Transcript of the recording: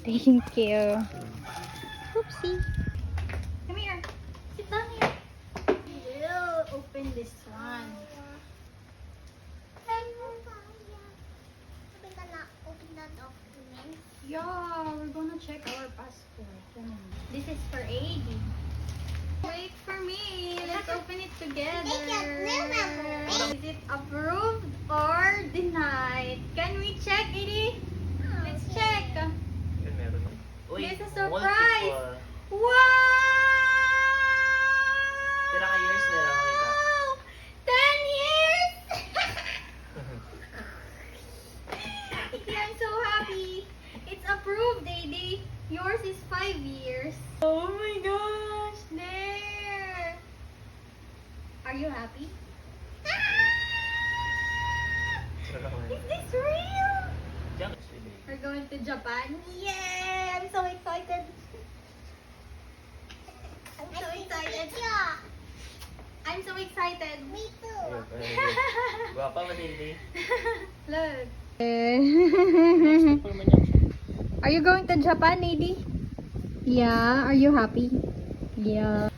Thank you. Oopsie. Come here. Sit down here. We'll open this one. Yeah, we're gonna check our passport. This is for AD. Wait for me. Let's open it together. Is it approved or denied? Can we check, AD? Let's check. Yan, meron. Uy, There's a mukhang surprise. tipo, ah. Wow! Kailan ka years na lang makita? 10 years! I'm so happy. It's approved, Daddy. Yours is 5 years. Oh my gosh! There! Are you happy? Is this real? Diyan ka sila. We're going to Japan. Yay! I'm so excited. I'm so excited. I'm so excited. Me too. Guwapa, Matilde. Look. Super man yan. Are you going to Japan, Lady? Yeah. Are you happy? Yeah.